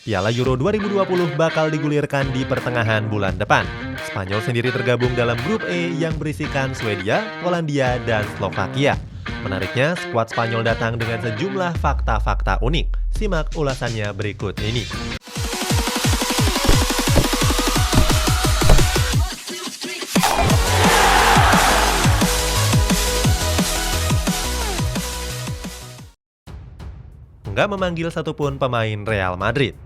Piala Euro 2020 bakal digulirkan di pertengahan bulan depan. Spanyol sendiri tergabung dalam grup E yang berisikan Swedia, Polandia, dan Slovakia. Menariknya, skuad Spanyol datang dengan sejumlah fakta-fakta unik. Simak ulasannya berikut ini. Nggak memanggil satupun pemain Real Madrid.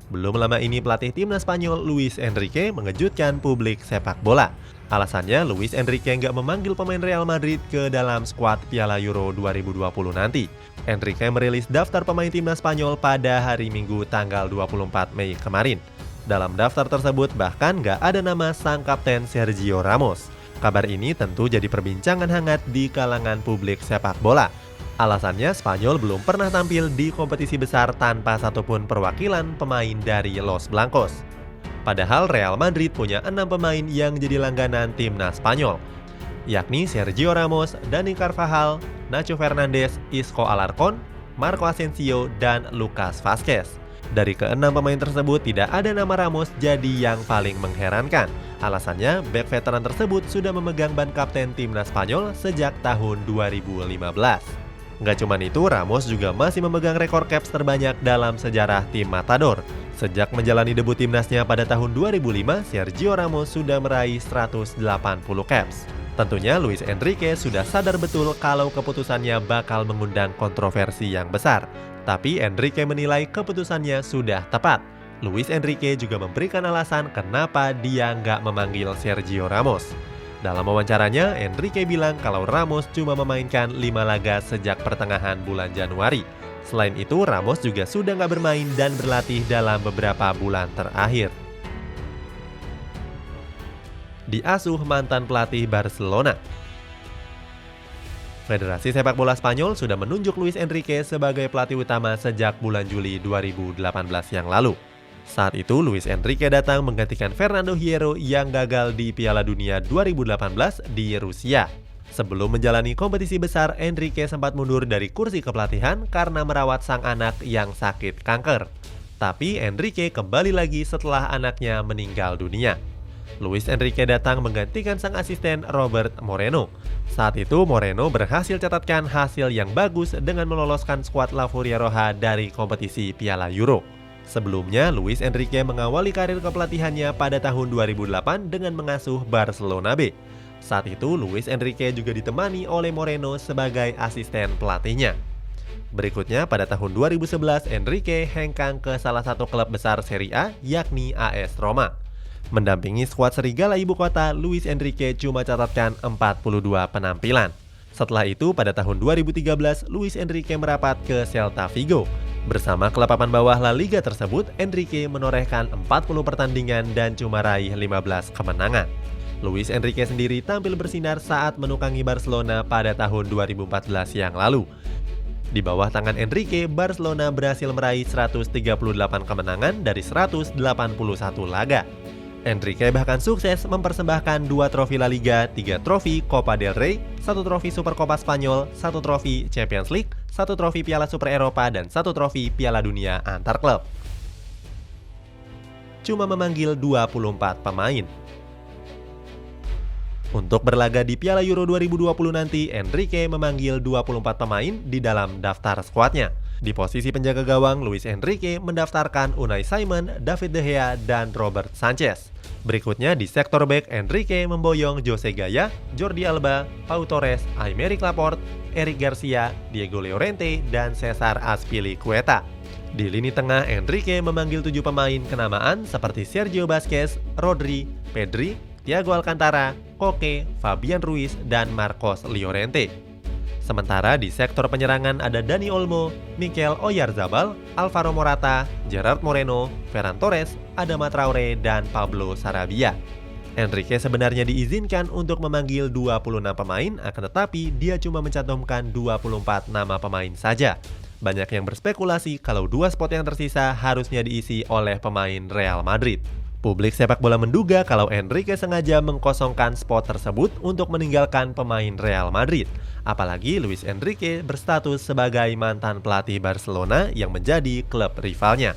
Belum lama ini pelatih timnas Spanyol Luis Enrique mengejutkan publik sepak bola. Alasannya Luis Enrique nggak memanggil pemain Real Madrid ke dalam skuad Piala Euro 2020 nanti. Enrique merilis daftar pemain timnas Spanyol pada hari Minggu tanggal 24 Mei kemarin. Dalam daftar tersebut bahkan nggak ada nama sang kapten Sergio Ramos. Kabar ini tentu jadi perbincangan hangat di kalangan publik sepak bola. Alasannya Spanyol belum pernah tampil di kompetisi besar tanpa satupun perwakilan pemain dari Los Blancos. Padahal Real Madrid punya 6 pemain yang jadi langganan timnas Spanyol, yakni Sergio Ramos, Dani Carvajal, Nacho Fernandez, Isco Alarcón, Marco Asensio, dan Lucas Vázquez. Dari ke-6 pemain tersebut tidak ada nama Ramos jadi yang paling mengherankan. Alasannya, bek veteran tersebut sudah memegang ban kapten timnas Spanyol sejak tahun 2015. Nggak cuma itu, Ramos juga masih memegang rekor caps terbanyak dalam sejarah tim Matador. Sejak menjalani debut timnasnya pada tahun 2005, Sergio Ramos sudah meraih 180 caps. Tentunya Luis Enrique sudah sadar betul kalau keputusannya bakal mengundang kontroversi yang besar. Tapi Enrique menilai keputusannya sudah tepat. Luis Enrique juga memberikan alasan kenapa dia nggak memanggil Sergio Ramos. Dalam wawancaranya, Enrique bilang kalau Ramos cuma memainkan 5 laga sejak pertengahan bulan Januari. Selain itu, Ramos juga sudah nggak bermain dan berlatih dalam beberapa bulan terakhir. Diasuh mantan pelatih Barcelona. Federasi Sepak Bola Spanyol sudah menunjuk Luis Enrique sebagai pelatih utama sejak bulan Juli 2018 yang lalu. Saat itu, Luis Enrique datang menggantikan Fernando Hierro yang gagal di Piala Dunia 2018 di Rusia. Sebelum menjalani kompetisi besar, Enrique sempat mundur dari kursi kepelatihan karena merawat sang anak yang sakit kanker. Tapi Enrique kembali lagi setelah anaknya meninggal dunia. Luis Enrique datang menggantikan sang asisten Robert Moreno. Saat itu, Moreno berhasil catatkan hasil yang bagus dengan meloloskan skuad La Furia Roja dari kompetisi Piala Euro. Sebelumnya, Luis Enrique mengawali karir kepelatihannya pada tahun 2008 dengan mengasuh Barcelona B. Saat itu, Luis Enrique juga ditemani oleh Moreno sebagai asisten pelatihnya. Berikutnya, pada tahun 2011, Enrique hengkang ke salah satu klub besar Serie A, yakni AS Roma. Mendampingi skuad Serigala Ibu Kota, Luis Enrique cuma catatkan 42 penampilan. Setelah itu, pada tahun 2013, Luis Enrique merapat ke Celta Vigo. Bersama klub papan bawah La Liga tersebut, Enrique menorehkan 40 pertandingan dan cuma raih 15 kemenangan. Luis Enrique sendiri tampil bersinar saat menukangi Barcelona pada tahun 2014 yang lalu. Di bawah tangan Enrique, Barcelona berhasil meraih 138 kemenangan dari 181 laga. Enrique bahkan sukses mempersembahkan 2 trofi La Liga, 3 trofi Copa del Rey, 1 trofi Supercopa Spanyol, 1 trofi Champions League, 1 trofi Piala Super Eropa, dan 1 trofi Piala Dunia antar klub. Cuma memanggil 24 pemain. Untuk berlaga di Piala Euro 2020 nanti, Enrique memanggil 24 pemain di dalam daftar skuadnya. Di posisi penjaga gawang, Luis Enrique mendaftarkan Unai Simon, David De Gea, dan Robert Sanchez. Berikutnya di sektor bek, Enrique memboyong Jose Gaya, Jordi Alba, Pau Torres, Aymeric Laporte, Eric Garcia, Diego Llorente, dan Cesar Azpilicueta. Di lini tengah, Enrique memanggil 7 pemain kenamaan seperti Sergio Busquets, Rodri, Pedri, Thiago Alcantara, Koke, Fabian Ruiz, dan Marcos Llorente. Sementara di sektor penyerangan ada Dani Olmo, Mikel Oyarzabal, Alvaro Morata, Gerard Moreno, Ferran Torres, Adama Traore, dan Pablo Sarabia. Enrique sebenarnya diizinkan untuk memanggil 26 pemain, akan tetapi dia cuma mencantumkan 24 nama pemain saja. Banyak yang berspekulasi kalau 2 spot yang tersisa harusnya diisi oleh pemain Real Madrid. Publik sepak bola menduga kalau Enrique sengaja mengkosongkan spot tersebut untuk meninggalkan pemain Real Madrid. Apalagi Luis Enrique berstatus sebagai mantan pelatih Barcelona yang menjadi klub rivalnya.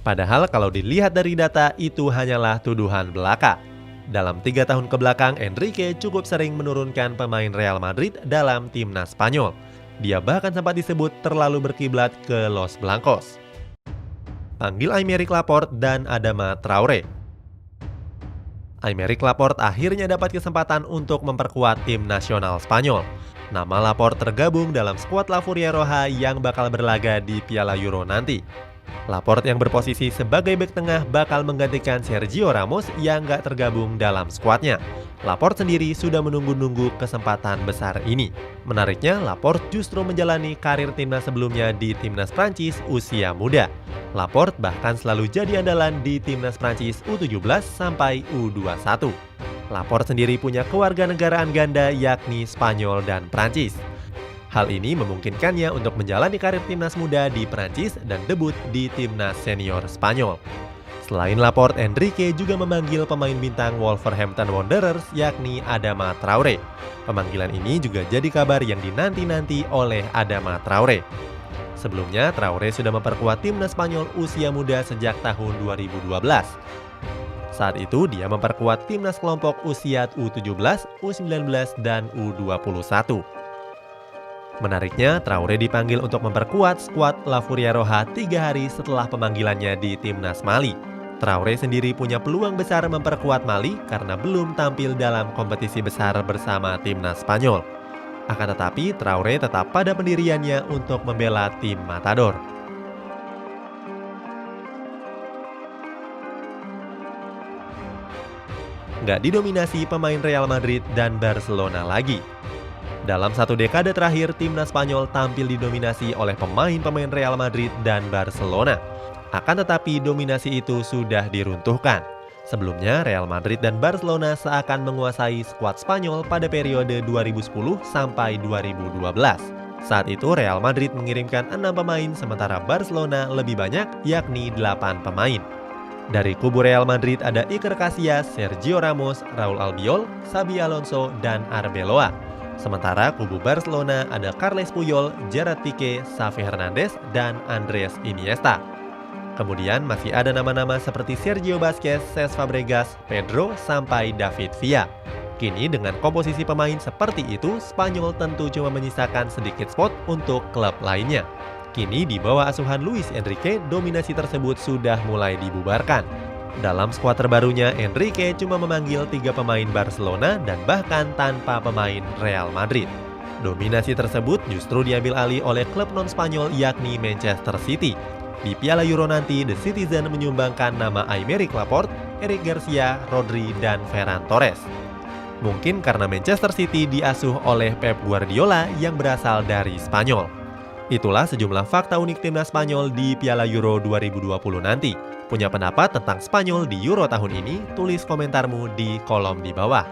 Padahal kalau dilihat dari data itu hanyalah tuduhan belaka. Dalam 3 tahun kebelakang, Enrique cukup sering menurunkan pemain Real Madrid dalam timnas Spanyol. Dia bahkan sempat disebut terlalu berkiblat ke Los Blancos. Panggil Aymeric Laporte dan Adama Traoré. Aymeric Laporte akhirnya dapat kesempatan untuk memperkuat tim nasional Spanyol. Nama Laporte tergabung dalam skuad La Furia Roja yang bakal berlaga di Piala Euro nanti. Laporte yang berposisi sebagai bek tengah bakal menggantikan Sergio Ramos yang gak tergabung dalam skuadnya. Laporte sendiri sudah menunggu-nunggu kesempatan besar ini. Menariknya, Laporte justru menjalani karir timnas sebelumnya di timnas Prancis usia muda. Laporte bahkan selalu jadi andalan di timnas Prancis U17 sampai U21. Laporte sendiri punya kewarganegaraan ganda yakni Spanyol dan Prancis. Hal ini memungkinkannya untuk menjalani karir timnas muda di Prancis dan debut di timnas senior Spanyol. Selain Laporte, Enrique juga memanggil pemain bintang Wolverhampton Wanderers yakni Adama Traoré. Pemanggilan ini juga jadi kabar yang dinanti-nanti oleh Adama Traoré. Sebelumnya, Traoré sudah memperkuat timnas Spanyol usia muda sejak tahun 2012. Saat itu, dia memperkuat timnas kelompok usia U17, U19, dan U21. Menariknya, Traoré dipanggil untuk memperkuat skuad La Furia Roja 3 hari setelah pemanggilannya di timnas Mali. Traoré sendiri punya peluang besar memperkuat Mali karena belum tampil dalam kompetisi besar bersama timnas Spanyol. Akan tetapi, Traoré tetap pada pendiriannya untuk membela tim Matador. Nggak didominasi pemain Real Madrid dan Barcelona lagi. Dalam 1 dekade terakhir, timnas Spanyol tampil didominasi oleh pemain-pemain Real Madrid dan Barcelona. Akan tetapi, dominasi itu sudah diruntuhkan. Sebelumnya, Real Madrid dan Barcelona seakan menguasai skuad Spanyol pada periode 2010 sampai 2012. Saat itu, Real Madrid mengirimkan 6 pemain, sementara Barcelona lebih banyak, yakni 8 pemain. Dari kubu Real Madrid ada Iker Casillas, Sergio Ramos, Raúl Albiol, Xabi Alonso, dan Arbeloa. Sementara kubu Barcelona ada Carles Puyol, Gerard Piqué, Xavi Hernandez, dan Andrés Iniesta. Kemudian masih ada nama-nama seperti Sergio Busquets, Cesc Fabregas, Pedro, sampai David Villa. Kini dengan komposisi pemain seperti itu, Spanyol tentu cuma menyisakan sedikit spot untuk klub lainnya. Kini di bawah asuhan Luis Enrique, dominasi tersebut sudah mulai dibubarkan. Dalam skuad terbarunya, Enrique cuma memanggil 3 pemain Barcelona dan bahkan tanpa pemain Real Madrid. Dominasi tersebut justru diambil alih oleh klub non-Spanyol yakni Manchester City. Di Piala Euro nanti, The Citizen menyumbangkan nama Aymeric Laporte, Eric Garcia, Rodri, dan Ferran Torres. Mungkin karena Manchester City diasuh oleh Pep Guardiola yang berasal dari Spanyol. Itulah sejumlah fakta unik timnas Spanyol di Piala Euro 2020 nanti. Punya pendapat tentang Spanyol di Euro tahun ini? Tulis komentarmu di kolom di bawah.